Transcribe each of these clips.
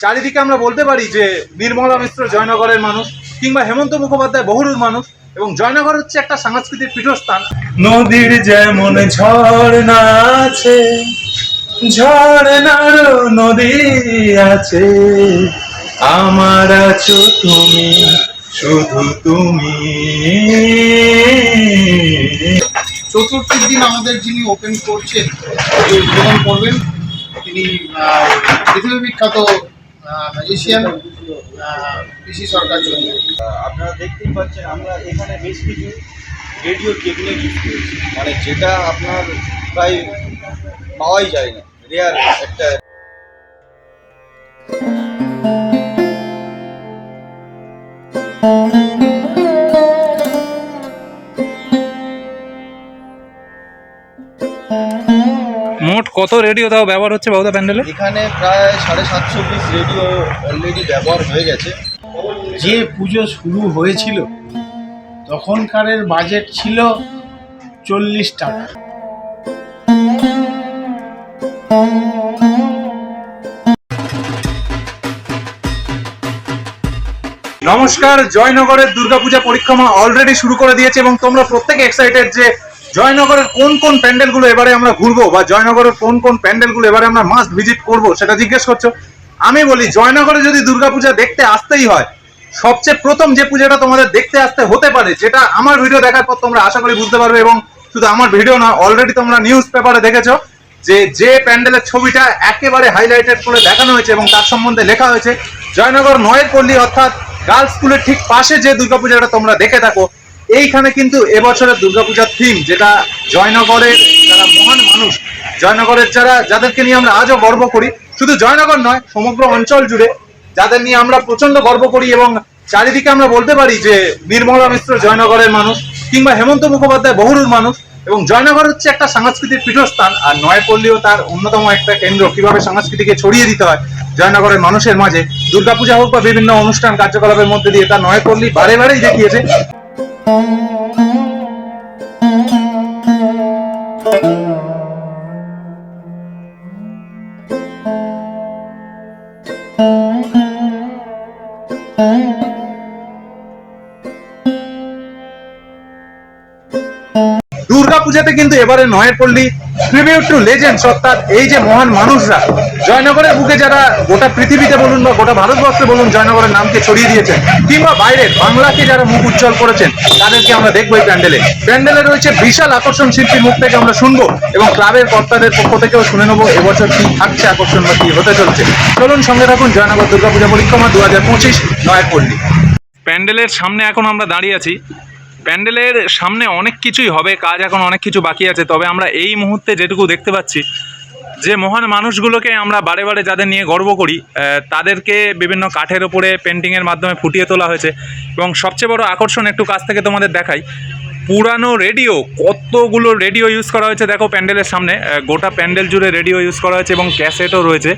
চারিদিকে আমরা বলতে পারি যে নির্মলা মিশ্র জয়নগরের মানুষ, কিংবা হেমন্ত মুখোপাধ্যায় বহুরুর মানুষ, এবং জয়নগর হচ্ছে একটা সাংস্কৃতিক পীঠস্থান। নদীর যেমন ঝর্ণা আছে, ঝর্ণার নদী আছে, আমার আছো তুমি, শুধু তুমি। চতুর্থীর দিন আমাদের যিনি ওপেন করছেন, উদ্বোধন করবেন, তিনি পৃথিবী বিখ্যাত ম্যাজিশিয়ান পিসি সরকার চৌধুরী। আপনারা দেখতেই পাচ্ছেন আমরা এখানে বেশ কিছু রেডিও টেকনিক ইউজ করেছি, মানে যেটা আপনার প্রায় পাওয়াই যায় না, রেয়ার একটা। মোট কত রেডিও তাও ব্যবহার হচ্ছে বাউদা প্যান্ডেলে? এখানে প্রায় 750 পিস রেডিও অলরেডি ব্যবহার হয়ে গেছে। যে পুজো শুরু হয়েছিল তখনকারের বাজেট ছিল 40 টাকা। নমস্কার, জয়নগরের দুর্গাপূজা পরিক্রমা অলরেডি শুরু করে দিয়েছে এবং তোমরা প্রত্যেকে এক্সাইটেড যে জয়নগরের কোন কোন প্যান্ডেলগুলো এবারে আমরা ঘুরবো, বা জয়নগরের কোন কোন প্যান্ডেলগুলো এবারে আমরা মাস্ট ভিজিট করব সেটা জিজ্ঞেস করছো। আমি বলি, জয়নগরে যদি দুর্গাপূজা দেখতে আসতেই হয়, সবচেয়ে প্রথম যে পূজাটা তোমাদের দেখতে আসতে হতে পারে, যেটা আমার ভিডিও দেখার পর তোমরা আশা করি বুঝতে পারবে, এবং শুধু আমার ভিডিও না, অলরেডি তোমরা নিউজ পেপারে দেখেছো যে প্যান্ডেলের ছবিটা একেবারে হাইলাইটেড করে দেখানো হয়েছে এবং তার সম্বন্ধে লেখা হয়েছে জয়নগর নয়ের পল্লী, অর্থাৎ গার্লস স্কুলের ঠিক পাশে যে দুর্গাপূজাটা তোমরা দেখে থাকো। এইখানে কিন্তু এবছরের দুর্গাপূজার থিম, যেটা জয়নগরের যারা মহান মানুষ, জয়নগরের যাদেরকে নিয়ে আমরা আজও গর্ব করি, শুধু জয়নগর নয় সমগ্র অঞ্চল জুড়ে যাদের নিয়ে আমরা প্রচন্ড গর্ব করি, এবং চারিদিকে আমরা বলতে পারি যে নির্মলা মিশ্র জয়নগরের মানুষ, কিংবা হেমন্ত মুখোপাধ্যায় বহুরুর মানুষ, এবং জয়নগর হচ্ছে একটা সাংস্কৃতিক পীঠস্থান, আর নয়াপল্লীও তার অন্যতম একটা কেন্দ্র। কিভাবে সংস্কৃতিকে ছড়িয়ে দিতে হয় জয়নগরের মানুষের মাঝে, দুর্গাপূজা হোক বা বিভিন্ন অনুষ্ঠান কার্যকলাপের মধ্যে দিয়ে, তার নয়াপল্লী বারে বারেই দেখিয়েছে। দুর্গাপূজাতে কিন্তু এবারে নয়াপল্লী ট্রিবিউট টু লেজেন্ডস, অর্থাৎ এই যে মহান মানুষরা জয়নগরের বুকে যারা গোটা পৃথিবীতে বলুন বা গোটা ভারতবর্ষে বলুন জয়নগরের নামকে ছড়িয়ে দিয়েছেন, কিংবা বাইরে বাংলাকে যারা মুখ উজ্জ্বল করেছেন, তাদেরকে আমরা দেখবো এই প্যান্ডেলে রয়েছে বিশাল আকর্ষণ। শিল্পীর মুখ থেকে আমরা শুনবো এবং ক্লাবের কর্তাদের পক্ষ থেকেও শুনে নেবো এবছর কি থাকছে আকর্ষণ বা কি হতে চলছে। চলুন সঙ্গে থাকুন, জয়নগর দুর্গাপূজা পরিক্রমা 2025 নয়াপল্লী। প্যান্ডেলের সামনে এখন আমরা দাঁড়িয়ে আছি। প্যান্ডেলের সামনে অনেক কিছুই হবে, কাজ এখন অনেক কিছু বাকি আছে, তবে আমরা এই মুহূর্তে যেটুকু দেখতে পাচ্ছি যে মহান মানুষগুলোকে আমরা বারে বারে যাদের নিয়ে গর্ব করি, তাদেরকে বিভিন্ন কাঠের ওপরে পেন্টিংয়ের মাধ্যমে ফুটিয়ে তোলা হয়েছে। এবং সবচেয়ে বড় আকর্ষণ, একটু কাছ থেকে তোমাদের দেখাই, পুরানো রেডিও, কতগুলো রেডিও ইউজ করা হয়েছে দেখো প্যান্ডেলের সামনে। গোটা প্যান্ডেল জুড়ে রেডিও ইউজ করা হয়েছে এবং ক্যাসেটও রয়েছে,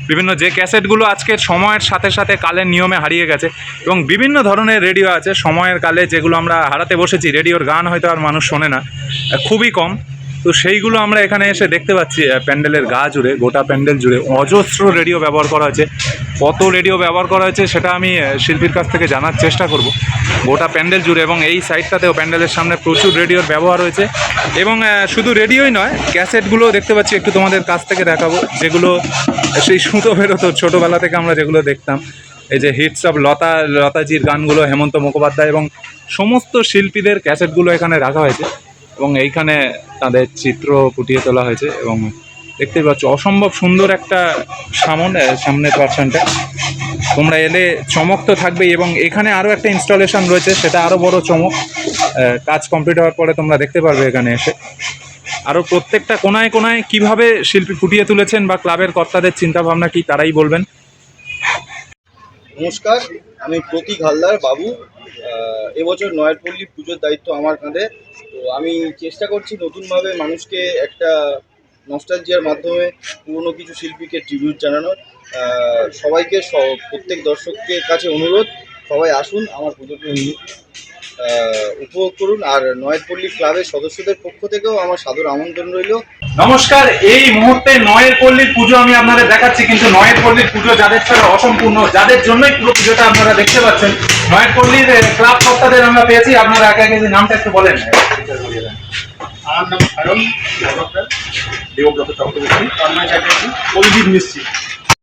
বিভিন্ন যে ক্যাসেটগুলো আজকের সময়ের সাথে সাথে কালের নিয়মে হারিয়ে গেছে, এবং বিভিন্ন ধরনের রেডিও আছে সময়ের কালে যেগুলো আমরা হারাতে বসেছি। রেডিওর গান হয়তো আর মানুষ শোনে না, খুবই কম, তো সেইগুলো আমরা এখানে এসে দেখতে পাচ্ছি। প্যান্ডেলের গা জুড়ে, গোটা প্যান্ডেল জুড়ে অজস্র রেডিও ব্যবহার করা হয়েছে। কত রেডিও ব্যবহার করা হয়েছে সেটা আমি শিল্পীর কাছ থেকে জানার চেষ্টা করব গোটা প্যান্ডেল জুড়ে। এবং এই সাইডটাতেও প্যান্ডেলের সামনে প্রচুর রেডিওর ব্যবহার হয়েছে, এবং শুধু রেডিওই নয়, ক্যাসেটগুলোও দেখতে পাচ্ছি, একটু তোমাদের কাছ থেকে দেখাবো, যেগুলো সেই সুতো বেরোতো ছোটোবেলা থেকে আমরা যেগুলো দেখতাম। এই যে হিটস অফ লতাজির গানগুলো, হেমন্ত মুখোপাধ্যায় এবং সমস্ত শিল্পীদের ক্যাসেটগুলো এখানে রাখা হয়েছে, এবং এইখানে তাদের চিত্র ফুটিয়ে তোলা হয়েছে। এবং দেখতে পাচ্ছ অসম্ভব সুন্দর একটা সামনের পার্সনটা, তোমরা এলে চমক তো থাকবেই। এবং এখানে আরও একটা ইনস্টলেশন রয়েছে, সেটা আরও বড় চমক। কাজ কমপ্লিট হওয়ার পরে তোমরা দেখতে পারবে এখানে এসে আরও প্রত্যেকটা কোনায় কোনায় কীভাবে শিল্পী ফুটিয়ে তুলেছেন, বা ক্লাবের কর্তাদের চিন্তাভাবনা কি, তারাই বলবেন। নমস্কার, আমি প্রতীক হালদার বাবু। এবছর নয়াপল্লী পুজোর দায়িত্ব আমার কাঁধে। তো আমি চেষ্টা করছি নতুনভাবে মানুষকে একটা নস্টালজিয়ার মাধ্যমে পুরনো কিছু শিল্পীকে ট্রিবিউট জানানোর। সবাইকে প্রত্যেক দর্শকের কাছে অনুরোধ, সবাই আসুন আমার পুজোটি উপভোগ করুন। আর নয়াপল্লী ক্লাবের সদস্যদের পক্ষ থেকেও আমার সাদর আমন্ত্রণ রইল। নমস্কার, এই মুহূর্তে নয়ের পল্লীর পুজো আমি আপনাদের দেখাচ্ছি, কিন্তু নয়ের পল্লীর পুজো যাদের ছাড়া অসম্পূর্ণ, যাদের জন্যই পুরো পুজোটা আপনারা দেখতে পাচ্ছেন। নয়ের পল্লীর ক্লাব কর্তাদের আমরা পেয়েছি, আপনারা একে একে যে নামটা একটু বলেন। আমার নাম সায়ন দেবব্রত চক্রবর্তী, তন্ময় চ্যাটার্জি, অভিজিৎ মিস্ত্রি।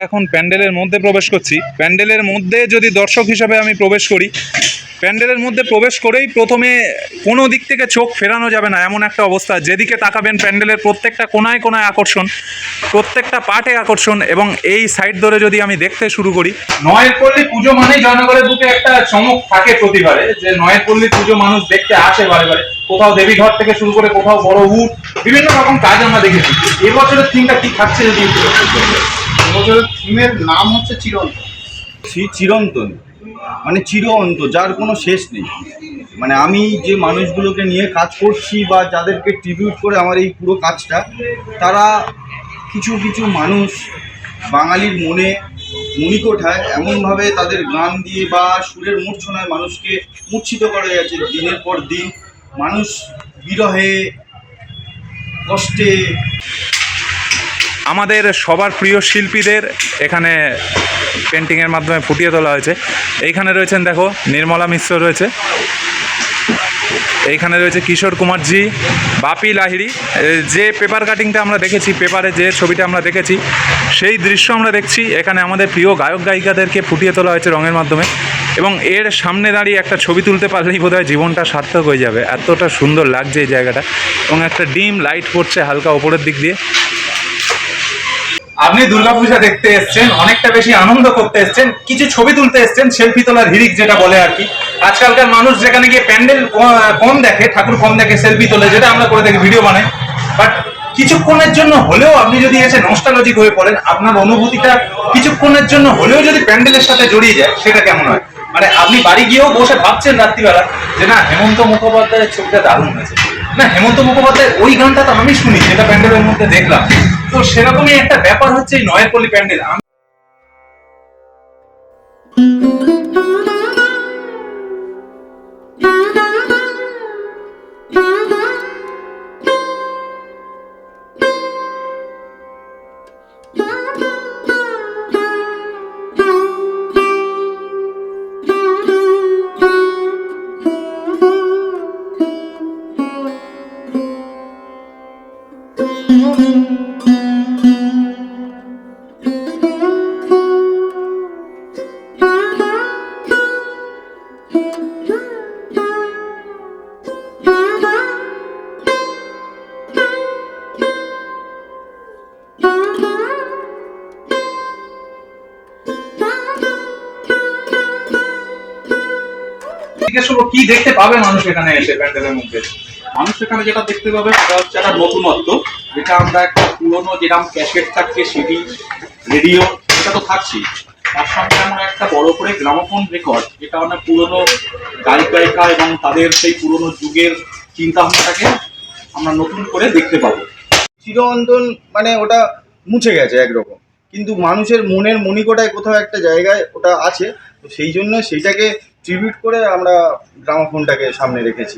এখন প্যান্ডেলের মধ্যে প্রবেশ করছি। প্যান্ডেলের মধ্যে যদি দর্শক হিসাবে আমি প্রবেশ করি, প্যান্ডেলের মধ্যে প্রবেশ করেই প্রথমে কোনো দিক থেকে চোখ ফেরানো যাবে না, এমন একটা অবস্থা। যেদিকে তাকাবেন প্যান্ডেলের প্রত্যেকটা কোনায় কোনায় আকর্ষণ, প্রত্যেকটা পার্টে আকর্ষণ। এবং এই সাইড ধরে যদি আমি দেখতে শুরু করি, নয়ের পল্লী পুজো মানেই জয়নগরের বুকে একটা চমক থাকে প্রতিবারে, যে নয়ের পল্লী পুজো মানুষ দেখতে আসে বারে বারে। কোথাও দেবীঘর থেকে শুরু করে কোথাও বড় উট, বিভিন্ন রকম কাজ আমরা দেখেছি। এবছরের থিমটা কি থাকছে যদি একটু বলতেন? এবছরের থিমের নাম হচ্ছে চিরন্তন। চিরন্তন মানে চির অন্ত, যার কোনো শেষ নেই। মানে আমি যে মানুষগুলোকে নিয়ে কাজ করছি বা যাদেরকে ট্রিবিউট করে আমার এই পুরো কাজটা, তারা কিছু কিছু মানুষ বাঙালির মনে মণিকোঠায় এমনভাবে তাদের গান দিয়ে বা সুরের মূর্ছনায় মানুষকে মূর্ছিত করে যাচ্ছে দিনের পর দিন। মানুষ বিরহে, কষ্টে। আমাদের সবার প্রিয় শিল্পীদের এখানে পেন্টিংয়ের মাধ্যমে ফুটিয়ে তোলা হয়েছে। এইখানে রয়েছেন, দেখো, নির্মলা মিশ্র রয়েছে, এইখানে রয়েছে কিশোর কুমারজি, বাপি লাহিড়ী। যে পেপার কাটিংটা আমরা দেখেছি, পেপারে যে ছবিটা আমরা দেখেছি, সেই দৃশ্য আমরা দেখছি। এখানে আমাদের প্রিয় গায়ক গায়িকাদেরকে ফুটিয়ে তোলা হয়েছে রঙের মাধ্যমে। এবং এর সামনে দাঁড়িয়ে একটা ছবি তুলতে পারলেই বোধহয় জীবনটা সার্থক হয়ে যাবে, এতটা সুন্দর লাগছে এই জায়গাটা। এবং একটা ডিম লাইট পড়ছে হালকা ওপরের দিক দিয়ে। আপনি দুর্গাপূজা দেখতে এসেছেন, অনেকটা বেশি আনন্দ করতে এসেছেন, কিছু ছবি তুলতে এসেছেন, সেলফি তোলার হিড়িক যেটা বলে আর কি। আজকালকার মানুষ যেখানে গিয়ে প্যান্ডেল কম দেখে, ঠাকুর কম দেখে, সেলফি তোলে, যেটা আমরা করে দেখি, ভিডিও বানাই। বাট কিছুক্ষণের জন্য হলেও আপনি যদি এসে নস্টালজিক হয়ে পড়েন, আপনার অনুভূতিটা কিছুক্ষণের জন্য হলেও যদি প্যান্ডেলের সাথে জড়িয়ে যায়, সেটা কেমন হয়? মানে আপনি বাড়ি গিয়েও বসে ভাবছেন রাত্রিবেলা যে না, হেমন্ত মুখোপাধ্যায়ের ছবিটা দারুণ হয়েছে, না হেমন্ত মুখোপাধ্যায়ের ওই গানটা তো আমি শুনি, যেটা প্যান্ডেলের মধ্যে দেখলাম। তো সেরকমই একটা ব্যাপার হচ্ছে এই নয়ের পল্লী প্যান্ডেল। কি দেখতে পাবে মানুষ এখানে এসে প্যান্ডেলের মধ্যে? মানুষ এখানে যেটা দেখতে পাবে সেটা হচ্ছে একটা নতুনত্ব, যেটা আমরা একটা পুরোনো যেরকম ক্যাসেট থাকছে, সিডি, রেডিও, এটা তো থাকছেই। তার সঙ্গে আমরা একটা বড় করে গ্রামোফোন রেকর্ড, যেটা অনেক পুরোনো গায়ক গায়িকা এবং তাদের সেই পুরোনো যুগের চিন্তা ভাবনাটাকে আমরা নতুন করে দেখতে পাবো। চিরন্তন মানে ওটা মুছে গেছে একরকম, কিন্তু মানুষের মনের মণিকোঠায় কোথাও একটা জায়গায় ওটা আছে। তো সেই জন্য সেইটাকে ট্রিবিউট করে আমরা গ্রামোফোনটাকে সামনে রেখেছি।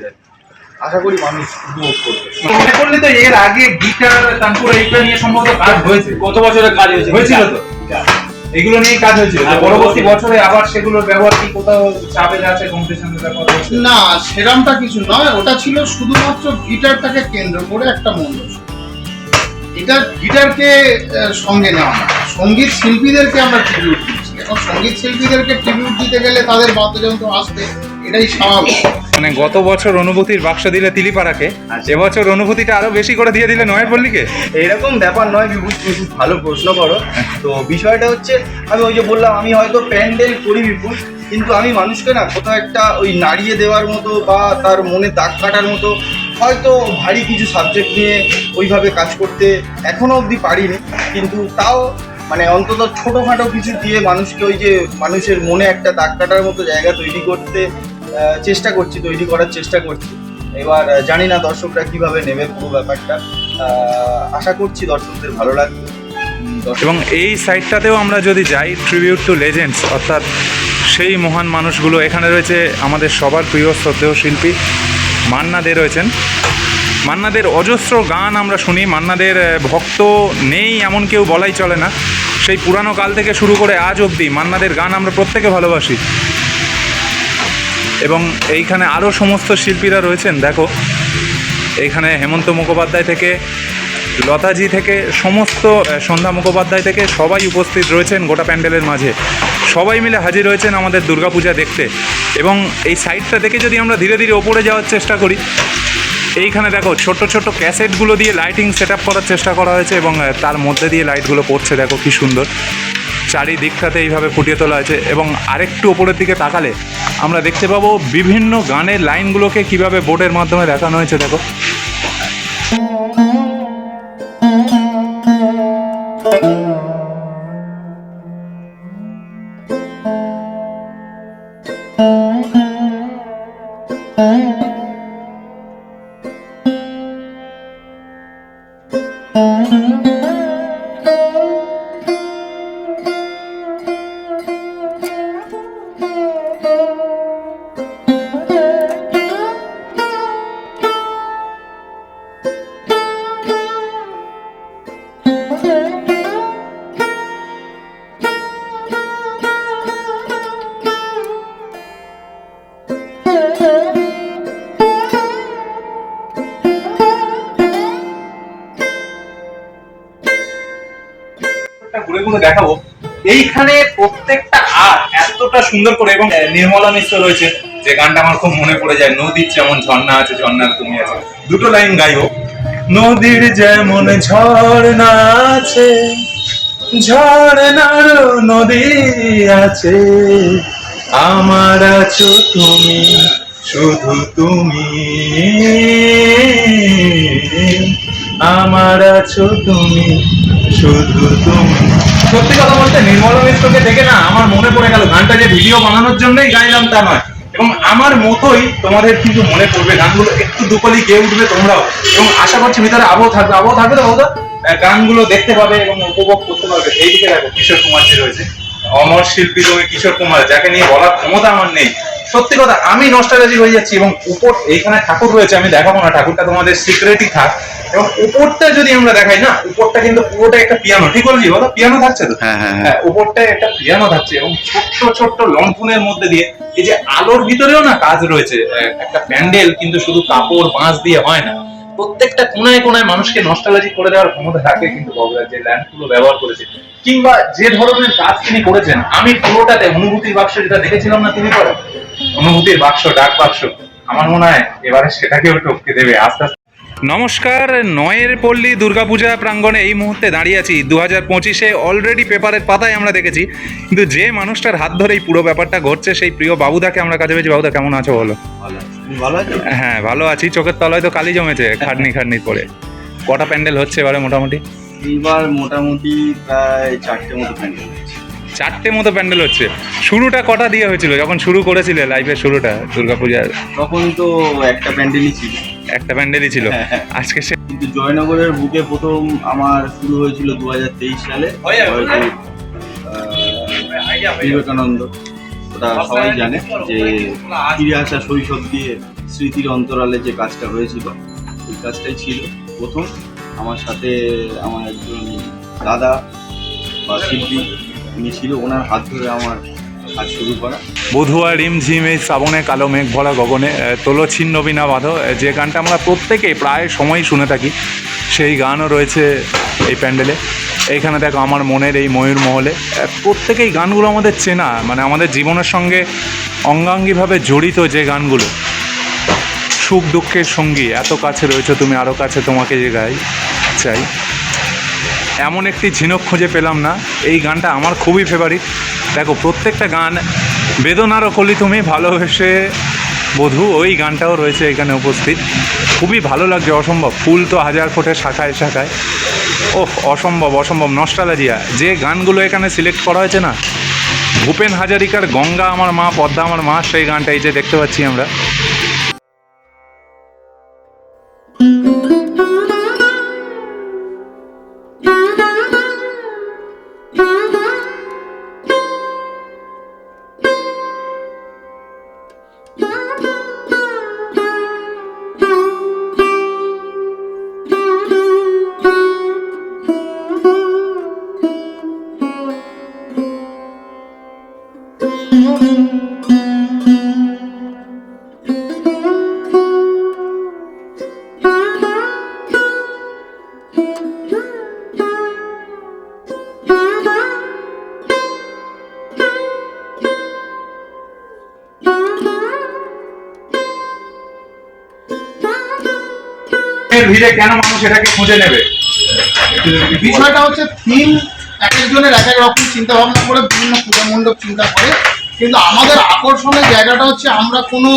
আশা করি মানুষ উপভোগ করবে। মনে করলে তো এর আগে গিটার, তানপুরা এইগুলো নিয়ে সম্ভবত কাজ হয়েছে, গত বছরের কাজ হয়েছিল তো, এগুলো নিয়ে কাজ হয়েছিল। পরবর্তী বছরে আবার সেগুলোর ব্যবহার কি কোথাও চাপে আছে, কম্পিটিশনের ব্যাপার হচ্ছে? না, সেরামটা কিছু নয়, ওটা ছিল শুধুমাত্র গিটারটাকে কেন্দ্র করে একটা মণ্ডল। এটা গিটারকে সঙ্গে নেওয়া না, সঙ্গীত শিল্পীদেরকে আমরা ট্রিবিউট দিচ্ছি। এখন সঙ্গীত শিল্পীদেরকে ট্রিবিউট দিতে গেলে তাদের বাদ্যযন্ত্র আসবে, এটাই স্বাভাবিক। মানে গত বছর অনুভূতির বাক্স দিলে তিলিপাড়াকে, এবছর অনুভূতিটা আরো বেশি করে দিয়ে দিলে নয়ের পল্লীকে। এরকম ব্যাপার নয় বিভূত, তুমি খুব ভালো প্রশ্ন করো। তো বিষয়টা হচ্ছে, আমি ওই যে বললাম, আমি হয়তো প্যান্ডেল করি বিপুল, কিন্তু আমি মানুষকে না কোথাও একটা ওই নাড়িয়ে দেওয়ার মতো বা তার মনে দাগ কাটার মতো হয়তো ভারী কিছু সাবজেক্ট নিয়ে ওইভাবে কাজ করতে এখনো অবধি পারিনি। কিন্তু তাও মানে অন্তত ছোটোখাটো কিছু দিয়ে মানুষকে ওই যে মানুষের মনে একটা দাগ কাটার মতো জায়গা তৈরি করতে তৈরি করার চেষ্টা করছি। এবার জানি না দর্শকরা কিভাবে নেবে পুরো ব্যাপারটা, আশা করছি দর্শকদের ভালো লাগবে। এবং এই সাইডটাতেও আমরা যদি যাই, ট্রিবিউট টু লেজেন্ডস, অর্থাৎ সেই মহান মানুষগুলো। এখানে রয়েছে আমাদের সবার প্রিয় শ্রদ্ধেয় শিল্পী মান্না দে রয়েছেন, মান্নাদের অজস্র গান আমরা শুনি, মান্নাদের ভক্ত নেই এমন কেউ বলাই চলে না। সেই পুরানো কাল থেকে শুরু করে আজ অবধি মান্নাদের গান আমরা প্রত্যেকে ভালোবাসি। এবং এইখানে আরও সমস্ত শিল্পীরা রয়েছেন। দেখো এইখানে হেমন্ত মুখোপাধ্যায় থেকে, লতাজি থেকে, সমস্ত সন্ধ্যা মুখোপাধ্যায় থেকে সবাই উপস্থিত রয়েছেন গোটা প্যান্ডেলের মাঝে। সবাই মিলে হাজির হয়েছেন আমাদের দুর্গাপূজা দেখতে। এবং এই সাইডটা দেখে যদি আমরা ধীরে ধীরে ওপরে যাওয়ার চেষ্টা করি, এইখানে দেখো ছোট ছোট ক্যাসেটগুলো দিয়ে লাইটিং সেট আপ করার চেষ্টা করা হয়েছে এবং তার মধ্যে দিয়ে লাইটগুলো পড়ছে। দেখো কি সুন্দর, চারিদিকটাতে এইভাবে ফুটিয়ে তোলা হয়েছে। এবং আরেকটু ওপরের দিকে তাকালে আমরা দেখতে পাবো বিভিন্ন গানের লাইনগুলোকে কিভাবে বোর্ডের মাধ্যমে দেখানো হয়েছে। দেখো ঘুরে ঘুরে দেখাবো। এইখানে প্রত্যেকটা আর্ট এতটা সুন্দর করে, এবং নির্মলা মিশ্র রয়েছে যে গানটা আমার খুব মনে পড়ে যায়, নদীর যেমন ঝর্ণা আছে ঝর্ণার তুমি আছে। দুটো লাইন গাইবো। নদীর যেমন ঝর্ণা আছে ঝর্ণার নদী আছে, আমার আছো তুমি, শুধু তুমি, আমার আছো তুমি, শুধু তুমি। সত্যি কথা বলতে নির্মলা মিশ্রকে দেখে না আমার মনে পড়ে গেল গানটা যে ভিডিও বানানোর জন্যই গাইলাম তা নয়, এবং আমার মতোই তোমাদের কিন্তু মনে পড়বে গানগুলো, একটু দুকলি গেয়ে উঠবে তোমরাও। এবং আশা করছি ভিতরে আবহাওয়া থাকবে তো ওটা গানগুলো দেখতে পাবে এবং উপভোগ করতে পারবে। এইদিকে দেখো কিশোর কুমার যে রয়েছে, অমর শিল্পী কবি কিশোর কুমার, যাকে নিয়ে বলার ক্ষমতা আমার নেই। সত্যি কথা আমি নস্টালজিক হয়ে যাচ্ছি। এবং উপর এইখানে ঠাকুর রয়েছে, আমি দেখাবো না, ঠাকুরটা তোমাদের সিক্রেটই থাক। এবং উপরটা যদি আমরা দেখাই না, উপরটা কিন্তু পুরোটা একটা পিয়ানো, ঠিক বলছি বলো? পিয়ানো থাকছে তো, হ্যাঁ উপরটায় একটা পিয়ানো থাকছে এবং ছোট্ট ছোট্ট লণ্ঠনের মধ্যে দিয়ে এই যে আলোর ভিতরেও না কাজ রয়েছে। একটা প্যান্ডেল কিন্তু শুধু কাপড় বাঁশ দিয়ে হয় না, প্রত্যেকটা কোনায় কোনায় মানুষকে নস্টালজিক করে দেওয়ার ক্ষমতা রাখে কিন্তু বগুড়ার যে ল্যাম্পগুলো ব্যবহার করেছে কিংবা যে ধরনের কাজ তিনি করেছেন। আমি পুরোটাতে অনুভূতির বাক্স যেটা দেখেছিলাম না তিনি করেন, অনুভূতির বাক্স, ডাক বাক্স, আমার মনে হয় এবারে সেটাকেও টপকে দেবে আস্তে আস্তে। নমস্কার, নয়ের পল্লী দুর্গাপূজা প্রাঙ্গণে এই মুহূর্তে দাঁড়িয়ে আছি। 2025-এ অলরেডি পেপারের পাতায় আমরা দেখেছি, কিন্তু যে মানুষটার হাত ধরে এই পুরো ব্যাপারটা ঘটছে সেই প্রিয় বাবুদাকে আমরা কাছে পেয়েছি। বাবুদা কেমন আছো বলো? ভালো আছো? হ্যাঁ ভালো আছি, চোখের তলায় তো কালি জমেছে খাটনি পরে। কটা প্যান্ডেল হচ্ছে এবারে মোটামুটি? এইবার মোটামুটি প্রায় 4টে মতো প্যান্ডেল। 4টে মতো প্যান্ডেল হচ্ছে। শুরুটা কটা দিয়ে হয়েছিল যখন শুরু করেছিলে লাইভের শুরুটা দুর্গাপূজার? তখন তো একটা প্যান্ডেলই ছিল, একটা প্যান্ডেলই ছিল। আজকে সে কিন্তু জয়নগরের বুকে প্রথম আমার শুরু হয়েছিল 2023 সালে, বিবেকানন্দ। ওটা সবাই জানে যে ফিরে আসা শৈশব দিয়ে স্মৃতির অন্তরালে যে কাজটা হয়েছিল, ওই কাজটাই ছিল প্রথম। আমার সাথে আমার একজন দাদা বা শিল্পী উনি ছিল, ওনার হাত ধরে আমার কাজ শুরু করা। বধুয়া রিমঝিম এই শ্রাবণে কালো মেঘ ভরা গগনে তোলো ছিন্ন বিনা বাঁধো, যে গানটা আমরা প্রত্যেকেই প্রায় সময়ই শুনে থাকি, সেই গানও রয়েছে এই প্যান্ডেলে। এইখানে দেখো আমার মনের এই ময়ূর মহলে, প্রত্যেকেই গানগুলো আমাদের চেনা, মানে আমাদের জীবনের সঙ্গে অঙ্গাঙ্গিভাবে জড়িত যে গানগুলো। সুখ দুঃখের সঙ্গী, এত কাছে রয়েছে তুমি, আরও কাছে তোমাকে যে গাই চাই, এমন একটি ঝিনুক খুঁজে পেলাম না, এই গানটা আমার খুবই ফেভারিট। দেখো প্রত্যেকটা গান, বেদনারও কলি তুমি, ভালোবেসে বধূ, ওই গানটাও রয়েছে এখানে উপস্থিত। খুবই ভালো লাগছে, অসম্ভব। ফুল তো হাজার ফোটে শাখায় শাখায়, ওহ অসম্ভব নস্টালজিয়া। যে গানগুলো এখানে সিলেক্ট করা হয়েছে না, ভূপেন হাজারিকার গঙ্গা আমার মা পদ্মা আমার মা, সেই গানটা এই যে দেখতে পাচ্ছি আমরা। ভিড়ে কেন মানুষ এটাকে খুঁজে নেবে? বিষয়টা হচ্ছে থিম এক একজনের এক এক রকম চিন্তা ভাবনা করে বিভিন্ন পূজা মণ্ডপ চিন্তা করে, কিন্তু আমাদের আকর্ষণের জায়গাটা হচ্ছে আমরা কোনো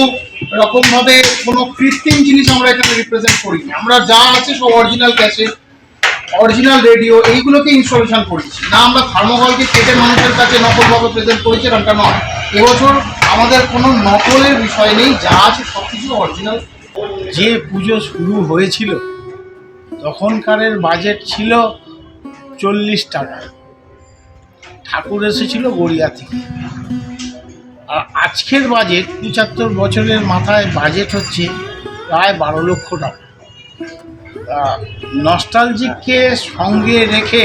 রকম ভাবে কোনো কৃত্রিম জিনিস আমরা এখানে রিপ্রেজেন্ট করি না। আমরা যা আছে সব অরিজিনাল ক্যাসেট, অরিজিনাল রেডিও, এইগুলোকে ইনস্টলেশন করেছি না। আমরা থার্মোকলকে কেটে মানুষের কাছে নকলভাবে প্রেজেন্ট করেছি এরকমটা নয়। এবছর আমাদের কোনো নকলের বিষয় নেই, যা আছে সব কিছু অরিজিনাল। যে পুজো শুরু হয়েছিল তখনকারের বাজেট ছিল 40 টাকা, ঠাকুর এসেছিল গড়িয়া থেকে। আর আজকের বাজেট 75 বছরের মাথায় বাজেট হচ্ছে প্রায় 12 লক্ষ টাকা। নস্টালজিককে সঙ্গে রেখে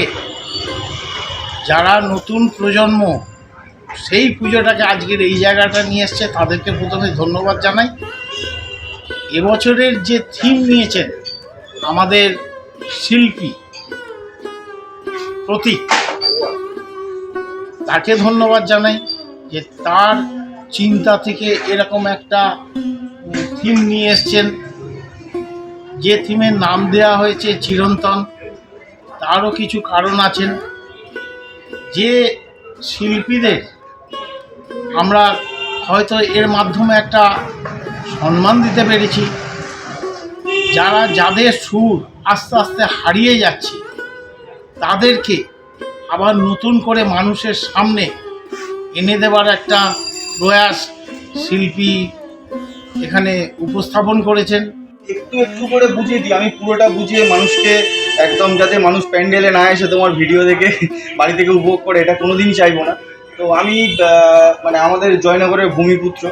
যারা নতুন প্রজন্ম সেই পুজোটাকে আজকের এই জায়গাটা নিয়ে এসছে, তাদেরকে প্রথমে ধন্যবাদ জানাই। এবছরের যে থিম নিয়েছেন আমাদের শিল্পী প্রতীক, তাকে ধন্যবাদ জানাই যে তার চিন্তা থেকে এরকম একটা থিম নিয়ে এসছেন। যে থিমের নাম দেওয়া হয়েছে চিরন্তন, তারও কিছু কারণ আছেন। যে শিল্পীদের আমরা হয়তো এর মাধ্যমে একটা সম্মান দিতে পেরেছি, যাদের সুর আস্তে আস্তে হারিয়ে যাচ্ছে, তাদেরকে আবার নতুন করে মানুষের সামনে এনে দেওয়ার একটা প্রয়াস শিল্পী এখানে উপস্থাপন করেছেন। একটু একটু করে বুঝিয়ে দিই, আমি পুরোটা বুঝিয়ে মানুষকে একদম, যাতে মানুষ প্যান্ডেলে না এসে তোমার ভিডিও দেখে বাড়ি থেকে উপভোগ করে, এটা কোনোদিনই চাইবো না। তো আমি মানে আমাদের জয়নগরের ভূমিপুত্র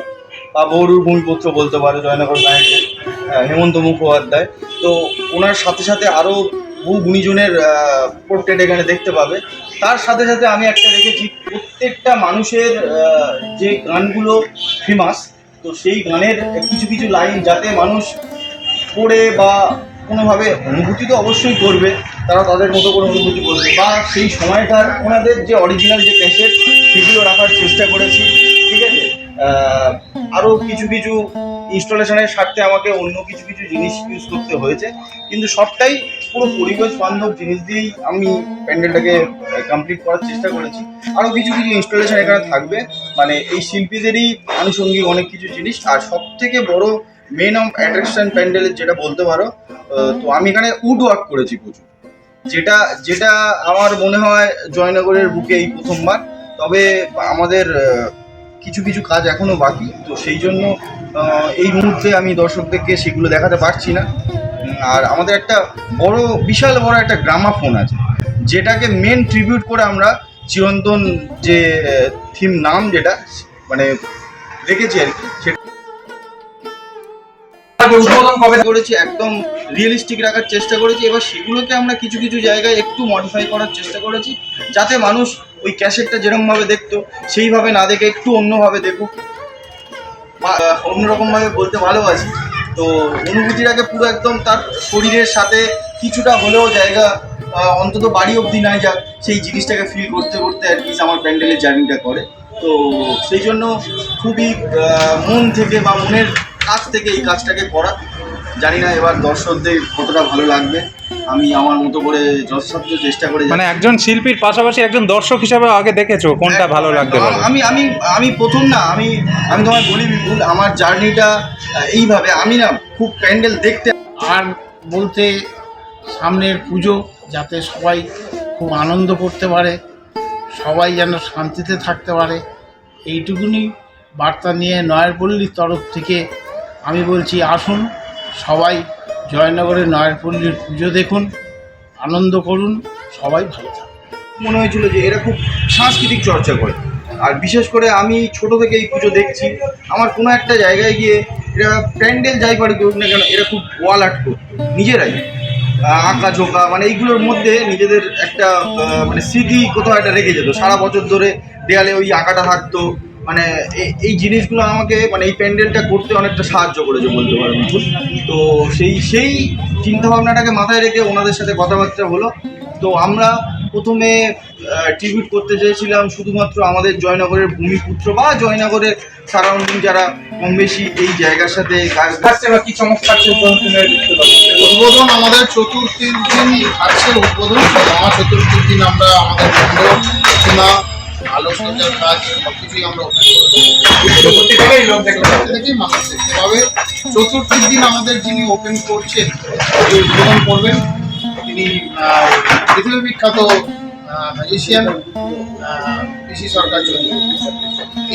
বা বৌরুর ভূমিপুত্র বলতে পারো, জয়নগর গায়কের হেমন্ত মুখোপাধ্যায়। তো ওনার সাথে সাথে আরও বহু গুণীজনের পোর্ট্রেট এখানে দেখতে পাবে। তার সাথে সাথে আমি একটা দেখেছি, প্রত্যেকটা মানুষের যে গানগুলো ফেমাস, তো সেই গানের কিছু কিছু লাইন যাতে মানুষ পড়ে বা কোনোভাবে অনুভূতি তো অবশ্যই করবে, তারা তাদের মতো করে অনুভূতি করবে, বা সেই সময়কার ওনাদের যে অরিজিনাল যে ক্যাসেট সেগুলো রাখার চেষ্টা করেছি। ঠিক আছে, আরও কিছু কিছু ইনস্টলেশনের স্বার্থে আমাকে অন্য কিছু কিছু জিনিস ইউজ করতে হয়েছে, কিন্তু সবটাই পুরো পরিবেশ বান্ধব জিনিস দিয়েই আমি প্যান্ডেলটাকে কমপ্লিট করার চেষ্টা করেছি। আরও কিছু কিছু ইনস্টলেশন এখানে থাকবে, মানে এই শিল্পীদেরই আনুষঙ্গিক অনেক কিছু জিনিস। আর সব থেকে বড় মেন অফ অ্যাট্রাকশন প্যান্ডেলের যেটা বলতে পারো, তো আমি এখানে উড ওয়ার্ক করেছি প্রচুর, যেটা যেটা আমার মনে হয় জয়নগরের বুকে এই প্রথমবার। তবে আমাদের কিছু কিছু কাজ এখনও বাকি, তো সেই জন্য এই মুহূর্তে আমি দর্শকদেরকে সেগুলো দেখাতে পারছি না। আর আমাদের একটা বড়, বিশাল বড় একটা গ্রামাফোন আছে, যেটাকে মেন ট্রিবিউট করে আমরা চিরন্তন যে থিম নাম যেটা মানে রেখেছি আর কি, সেটা উদ্বোধন কবে করেছি, একদম রিয়েলিস্টিক রাখার চেষ্টা করেছি। এবার সেগুলোকে আমরা কিছু কিছু জায়গায় একটু মডিফাই করার চেষ্টা করেছি, যাতে মানুষ ওই ক্যাসেটটা যেরকমভাবে দেখতো সেইভাবে না দেখে একটু অন্যভাবে দেখুক, বা অন্যরকমভাবে বলতে ভালোবাসি। তো অনুভূতিটাকে পুরো একদম তার শরীরের সাথে কিছুটা হলেও জায়গা, অন্তত বাড়ি অবধি না যাক, সেই জিনিসটাকে ফিল করতে করতে আর কি আমার প্যান্ডেলের জার্নিটা করে। তো সেই জন্য খুবই মন থেকে বা মনের কাছ থেকে এই কাজটাকে করা। জানি না এবার দর্শকদের কতটা ভালো লাগবে, আমি আমার মতো করে যথাসাধ্য চেষ্টা করে। মানে একজন শিল্পীর পাশাপাশি একজন দর্শক হিসাবে আগে দেখেছো কোনটা ভালো লাগতে পারে? আমি আমি আমি প্রথম না, আমি আমি তোমায় বলি বিপুল, আমার জার্নিটা এইভাবে, আমি না খুব প্যান্ডেল দেখতে। আর বলতে, সামনের পুজো যাতে সবাই খুব আনন্দ করতে পারে, সবাই যেন শান্তিতে থাকতে পারে, এইটুকুনি বার্তা নিয়ে নয়ারপল্লীর তরফ থেকে আমি বলছি, আসুন সবাই জয়নগরের নয়ারপল্লীর পুজো দেখুন, আনন্দ করুন, সবাই ভালো থাকুন। মনে হয়েছিল যে এরা খুব সাংস্কৃতিক চর্চা করে, আর বিশেষ করে আমি ছোট থেকে এই পুজো দেখছি, আমার কোনো একটা জায়গায় গিয়ে এরা প্যান্ডেল যাই পারে করুক না কেন, এরা খুব ওয়াল আর্ট করতো নিজেরাই, আঁকা ঝোঁকা, মানে এইগুলোর মধ্যে নিজেদের একটা মানে স্মৃতি কোথাও একটা রেখে যেত। সারা বছর ধরে দেয়ালে ওই আঁকাটা থাকতো, মানে এই জিনিসগুলো আমাকে মানে এই প্যান্ডেলটা করতে অনেকটা সাহায্য করেছে বলতে পারো বিপুল। তো সেই চিন্তাভাবনাটাকে মাথায় রেখে ওনাদের সাথে কথাবার্তা হলো। তো আমরা প্রথমে ট্রিবিউট করতে চেয়েছিলাম শুধুমাত্র আমাদের জয়নগরের ভূমিপুত্র বা জয়নগরের সারাউন্ডিং যারা কম বেশি এই জায়গার সাথে থাকছে বা কি চমক থাকছে উদ্বোধন আমাদের চতুর্থীর দিন আছে উদ্বোধন। মহা চতুর্থীর দিন আমরা আমাদের মণ্ডপ প্রতিমা আলোকসজ্জার কাজ সব কিছুই আমরা ওপেন করে দেবো। চতুর্থী থেকেই লোক দেখতে পাবে। থেকেই মানুষ দেখতে পাবে। চতুর্থীর দিন আমাদের যিনি ওপেন করছেন, যে উদ্বোধন করবেন, তিনি পৃথিবী বিখ্যাত ম্যাজিশিয়ান পিসি সরকার চৌধুরী।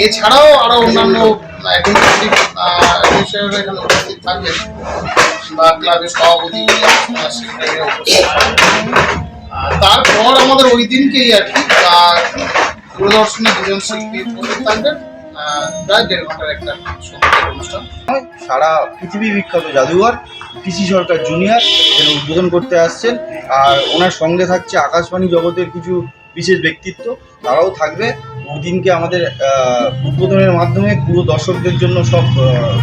এছাড়াও আরও অন্যান্য অ্যাডমিনিস্ট্রেটররা এখানে উপস্থিত থাকবেন বা ক্লাবের সভাপতি সেক্রেটারিরা উপস্থিত থাকবেন। তারপর আমাদের ওই দিনকেই আর কি দূরদর্শনে দুজন শিল্পী উপস্থিত থাকবেন। প্রায় 1.5 ঘন্টার একটা সঙ্গীতের অনুষ্ঠান। সারা পৃথিবী বিখ্যাত জাদুঘর পিসি সরকার জুনিয়র এখানে উদ্বোধন করতে আসছেন। আর ওনার সঙ্গে থাকছে আকাশবাণী জগতের কিছু বিশেষ ব্যক্তিত্ব, তারাও থাকবে। ওদিনকে আমাদের উদ্বোধনের মাধ্যমে পুরো দর্শকদের জন্য সব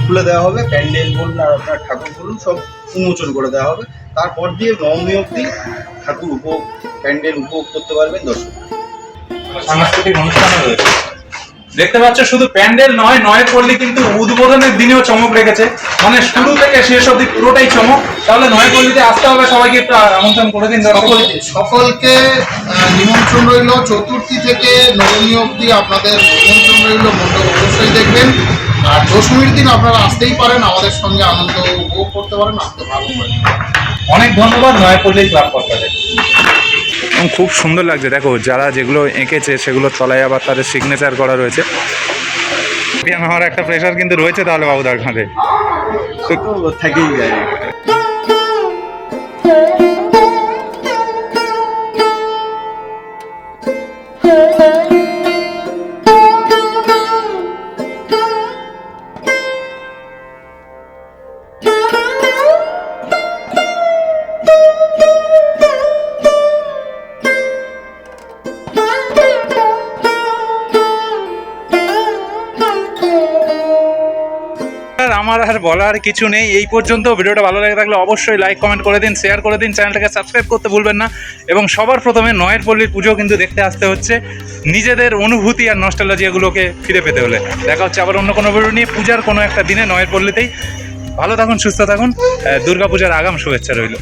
খুলে দেওয়া হবে। প্যান্ডেল বলুন আর আপনার ঠাকুর বলুন সব উন্মোচন করে দেওয়া হবে। তারপর দিয়ে নবমী অবধি ঠাকুর প্যান্ডেল উপভোগ করতে পারবেন দর্শক। সাংস্কৃতিক অনুষ্ঠানও রয়েছে। দেখতে পাচ্ছ শুধু প্যান্ডেল নয়, নয় পল্লী কিন্তু উদ্বোধনের দিনেও চমক রেখেছে। মানে শুরু থেকে শেষ অবধি পুরোটাই চমক। তাহলে নয় পল্লীতে আসতে হবে, সবাইকে একটু আমন্ত্রণ করে দিন। সকলকে নিমন্ত্রণ রইল। চতুর্থী থেকে নবমী অবধি আপনাদের নিমন্ত্রণ রইল। মণ্ডপ অবশ্যই দেখবেন। আর দশমীর দিন আপনারা আসতেই পারেন, আমাদের সঙ্গে আনন্দ উপভোগ করতে পারেন, আনন্দ ভাগ করেন। অনেক ধন্যবাদ নয় পল্লী ক্লাব কর্তাদের। এবং খুব সুন্দর লাগছে, দেখো যারা যেগুলো এঁকেছে সেগুলোর তলায় আবার তাদের সিগনেচার করা রয়েছে। আমার একটা প্রেশার কিন্তু রয়েছে তাহলে বাবুদার কাঁধে। থেকেই যায়। আমার আর বলার কিছু নেই। এই পর্যন্ত ভিডিওটা ভালো লাগে থাকলে অবশ্যই লাইক কমেন্ট করে দিন, শেয়ার করে দিন, চ্যানেলটাকে সাবস্ক্রাইব করতে ভুলবেন না। এবং সবার প্রথমে নয়ের পল্লীর পুজো কিন্তু দেখতে আসতে হচ্ছে নিজেদের অনুভূতি আর নস্টালজিয়াগুলোকে ফিরে পেতে হলে। দেখা হচ্ছে আবার অন্য কোনো ভিডিও নিয়ে পূজার কোনো একটা দিনে নয়ের পল্লীতেই। ভালো থাকুন, সুস্থ থাকুন, দুর্গাপূজার আগাম শুভেচ্ছা রইল।